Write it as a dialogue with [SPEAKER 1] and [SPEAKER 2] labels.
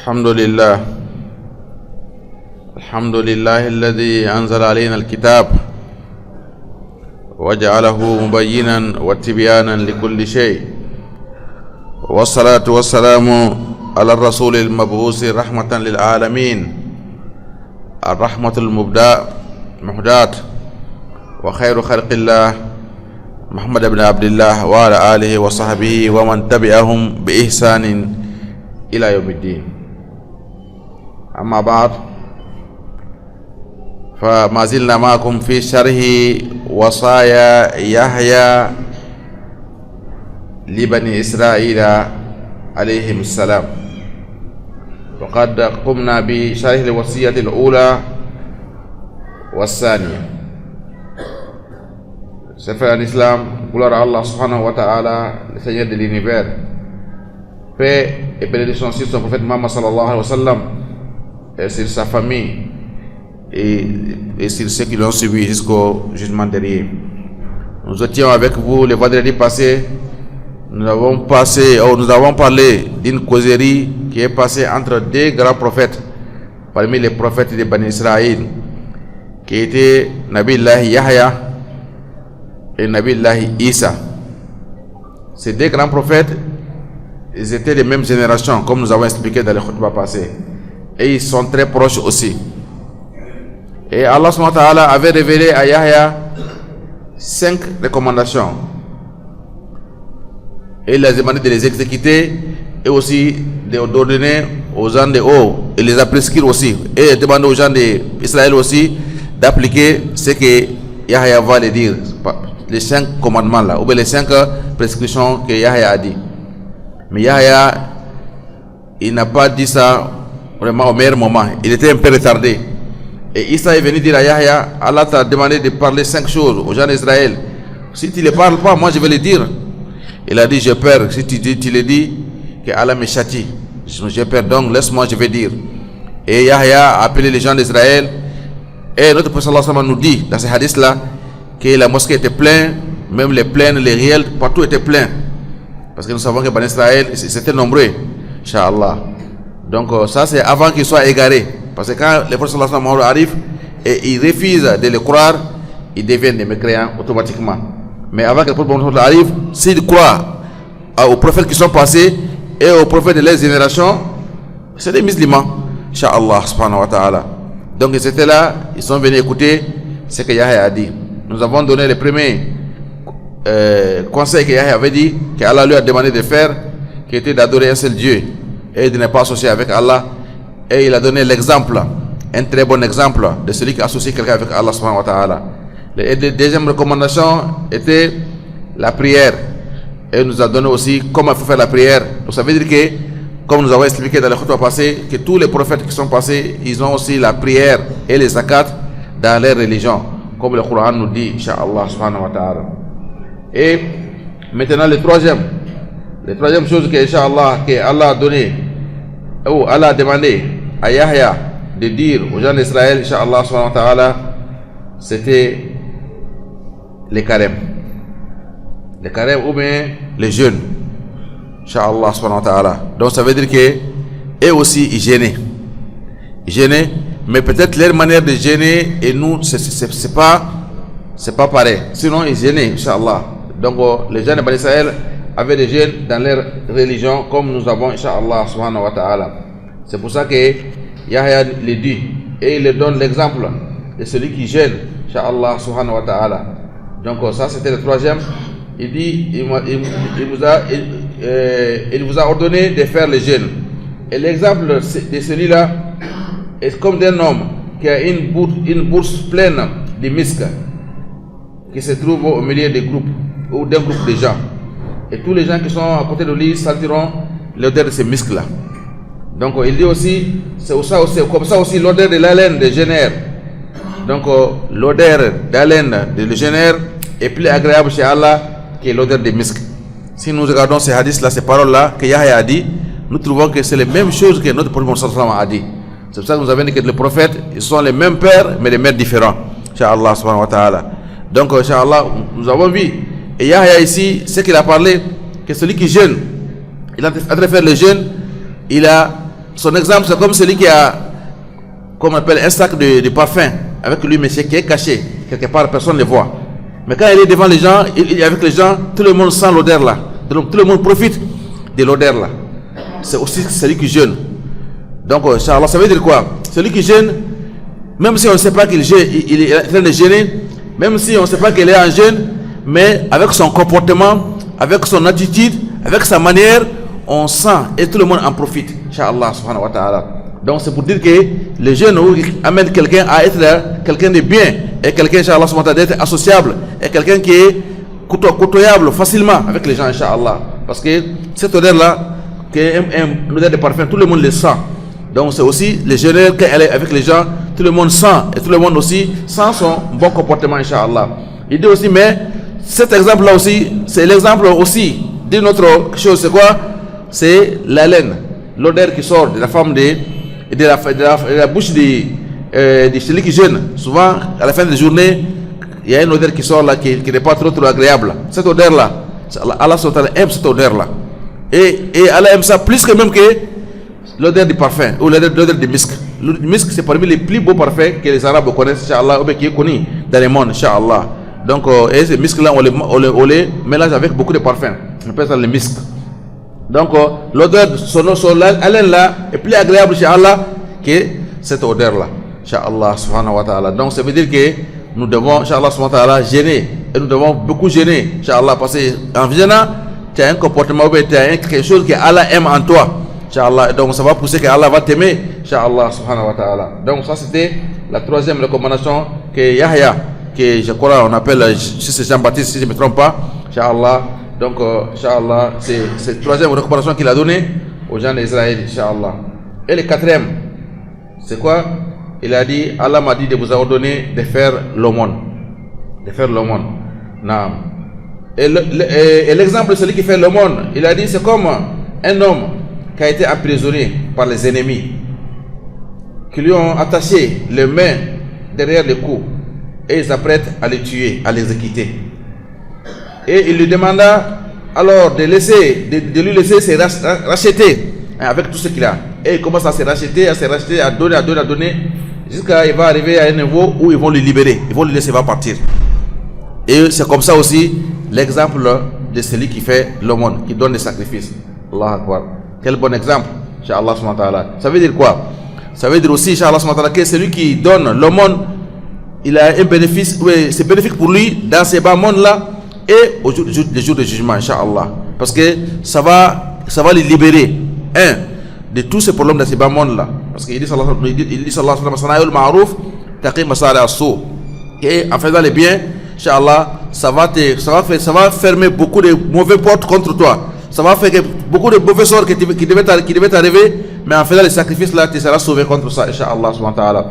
[SPEAKER 1] الحمد لله الذي أنزل علينا الكتاب وجعله مبينا وتبيانا لكل شيء، والصلاة والسلام على الرسول المبعوث رحمة للعالمين، الرحمة المهداة وخير خلق الله محمد بن عبد الله وعلى آله وصحبه ومن تبعهم بإحسان إلى يوم الدين. أما بعد، فما زلنا معكم في شرح وصايا يحيى لبني إسرائيل عليهم السلام، وقد قمنا بشرح الوصية الأولى والثانية. C'est frères en islam, gloire à Allah subhanahu wa ta'ala, le Seigneur de l'univers. Paix et bénédiction sur son prophète Muhammad sallallahu alayhi wa sallam et sur sa famille et sur ceux qui l'ont suivi jusqu'au jugement dernier. Nous étions avec vous le vendredi passé. Nous avons parlé d'une causerie qui est passée entre deux grands prophètes parmi les prophètes de Bani Israël, qui étaient Nabi-Allah Yahya et Nabi-Allah Isa. Ces deux grands prophètes, ils étaient des mêmes générations, comme nous avons expliqué dans les khutbahs passés, et ils sont très proches aussi. Et Allah subhanahu wa ta'ala avait révélé à Yahya 5 recommandations, et il a demandé de les exécuter et aussi d'ordonner aux gens de haut, et les a prescrits aussi, et demander aux gens d'Israël aussi d'appliquer ce que Yahya va les dire, les 5 commandements là, ou bien les 5 prescriptions que Yahya a dit. Mais Yahya, il n'a pas dit ça vraiment au meilleur moment, il était un peu retardé. Et Isa est venu dire à Yahya, Allah t'a demandé de parler 5 choses aux gens d'Israël. Si tu ne les parles pas, moi je vais les dire. Il a dit, j'ai peur, si tu le dis, que Allah me châtie. J'ai peur, donc laisse-moi, je vais dire. Et Yahya a appelé les gens d'Israël. Et notre prophète sallallahu alayhi wa sallam nous dit, dans ces hadiths-là, que la mosquée était pleine, même les plaines, les riels, partout était plein. Parce que nous savons que Bani Israël, c'était nombreux, Inch'Allah. Donc ça c'est avant qu'ils soient égarés. Parce que quand les prophètes sallallahu alayhi wa sallam arrivent et ils refusent de les croire, ils deviennent des mécréants automatiquement. Mais avant que les prophètes arrivent, s'ils croient aux prophètes qui sont passés et aux prophètes de leur génération, c'est des musulmans, Inch'Allah subhanahu wa ta'ala. Donc ils étaient là, ils sont venus écouter ce que Yahya a dit. Nous avons donné les premiers conseils que Yahya avait dit, qu'Allah lui a demandé de faire, qui était d'adorer un seul Dieu et de ne pas associer avec Allah. Et il a donné l'exemple, un très bon exemple de celui qui associe quelqu'un avec Allah subhanahu wa ta'ala. La deuxième recommandation était la prière. Et il nous a donné aussi comment il faut faire la prière. Donc ça veut dire que, comme nous avons expliqué dans les khutbahs passés, que tous les prophètes qui sont passés, ils ont aussi la prière et les zakat dans leur religion, comme le Coran nous dit, Inch'Allah subhanahu wa ta'ala. Et maintenant la troisième chose que Inch'Allah, que Allah a donné, ou Allah a demandé à Yahya de dire aux gens d'Israël, Inch'Allah subhanahu wa ta'ala, c'était les carêmes. Les carêmes ou bien les jeûnes, Inch'Allah subhanahu wa ta'ala. Donc ça veut dire que eux aussi ils gênaient, mais peut-être leur manière de gêner et nous c'est pas pareil. Sinon ils gênaient, Inch'Allah. Donc les gens de Bani Israël avaient des jeûnes dans leur religion comme nous avons, Inch'Allah subhanahu wa ta'ala. C'est pour ça que Yahya le dit et il leur donne l'exemple de celui qui gêne, Inch'Allah subhanahu wa ta'ala. Donc ça c'était le troisième. Il dit, il vous a ordonné de faire le jeûne. Et l'exemple de celui-là est comme d'un homme qui a une bourse pleine de misc qui se trouve au milieu des groupes ou d'un groupe de gens. Et tous les gens qui sont à côté de lui sentiront l'odeur de ces miscs-là. Donc il dit aussi, c'est comme ça aussi l'odeur de l'haleine des génères. Donc l'odeur d'haleine de génère est plus agréable chez Allah que l'odeur des misc. Si nous regardons ces hadiths-là, ces paroles-là que Yahya a dit, nous trouvons que c'est les mêmes choses que notre prophète sallallahu alayhi wa sallam a dit. C'est pour ça que nous avons dit que les prophètes, ils sont les mêmes pères, mais les mères différents. Inch'Allah subhanahu wa ta'ala. Donc, Inch'Allah, nous avons vu. Et Yahya ici, ce qu'il a parlé, que celui qui jeûne, il a en train de faire le jeûne, il a son exemple, c'est comme celui qui a, comme on appelle, un sac de parfum avec lui, mais qui est caché. Quelque part, personne ne le voit. Mais quand il est devant les gens, il est avec les gens, tout le monde sent l'odeur là. Donc tout le monde profite de l'odeur là. C'est aussi celui qui jeûne. Donc, Inch'Allah, ça veut dire quoi? Celui qui jeûne, même si on ne sait pas qu'il jeûne, il est en train de jeûner, même si on ne sait pas qu'il est en jeûne, mais avec son comportement, avec son attitude, avec sa manière, on sent et tout le monde en profite. Inch'Allah, subhanahu wa ta'ala. Donc, c'est pour dire que le jeûne amène quelqu'un à être quelqu'un de bien, et quelqu'un, Inch'Allah, subhanahu wa ta'ala, d'être associable, et quelqu'un qui est côtoyable facilement avec les gens, Inch'Allah. Parce que cette odeur-là, qui est une odeur de parfum, tout le monde le sent. Donc c'est aussi les jeûneurs, quand elle est avec les gens, tout le monde sent, et tout le monde aussi sent son bon comportement, Inch'Allah. Il dit aussi, mais cet exemple-là aussi, c'est l'exemple aussi d'une autre chose, c'est quoi? C'est l'haleine, l'odeur qui sort de la femme de la bouche de celui qui jeûne. Souvent, à la fin de la journée, il y a une odeur qui sort là, qui n'est pas trop agréable. Cette odeur-là, Allah aime cette odeur-là. Et Allah aime ça plus que même que l'odeur du parfum ou l'odeur du misk. Le misk, c'est parmi les plus beaux parfums que les Arabes connaissent, Inch'Allah, ou qui est connu dans le monde, Inch'Allah. Donc, et ce misk-là, on les mélange avec beaucoup de parfums. On appelle ça le misk. Donc, l'odeur, son haleine-là est plus agréable, Inch'Allah, que cette odeur-là, Inch'Allah, subhanahu wa ta'ala. Donc, ça veut dire que nous devons, Inch'Allah, subhanahu wa ta'ala, gêner. Et nous devons beaucoup gêner, Inch'Allah, parce qu'en viennent, tu as un comportement, tu as quelque chose que Allah aime en toi. Inch'Allah, donc ça va pousser que Allah va t'aimer, Inch'Allah, subhanahu wa ta'ala. Donc ça c'était la troisième recommandation que Yahya, que je crois on appelle, si c'est Jean-Baptiste, si je ne me trompe pas, Inch'Allah. Donc, Inch'Allah, c'est la troisième recommandation qu'il a donnée aux gens d'Israël, Inch'Allah. Et le quatrième, c'est quoi? Il a dit, Allah m'a dit de vous ordonner de faire l'aumône. De faire l'aumône. Naam. Et l'exemple de celui qui fait l'aumône, il a dit, c'est comme un homme qui a été emprisonné par les ennemis, qui lui ont attaché les mains derrière le cou et ils s'apprêtent à le tuer, à l'exécuter. Et il lui demanda alors de lui laisser se racheter avec tout ce qu'il a. Et il commence à se racheter, à donner, jusqu'à il va arriver à un niveau où ils vont le libérer, ils vont le laisser partir. Et c'est comme ça aussi l'exemple de celui qui fait l'aumône, qui donne des sacrifices. Allah Akbar. Quel bon exemple, Inch'Allah subhanahu wa ta'ala. Ça veut dire quoi? Ça veut dire aussi, Inch'Allah subhanahu wa ta'ala, que celui qui donne l'aumône, il a un bénéfice, oui, c'est bénéfique pour lui dans ces bas mondes-là et au jour de jugement, Inch'Allah. Parce que ça va les libérer, de tous ces problèmes dans ces bas mondes-là. Parce qu'il dit, sallallahu alayhi wa sallam, et en faisant les biens, Inch'Allah, ça va fermer beaucoup de mauvaises portes contre toi. Ça va faire que beaucoup de mauvais sorts qui devaient t'arriver, mais en faisant les sacrifices là, tu seras sauvé contre ça, Inch'Allah subhanahu wa ta'ala.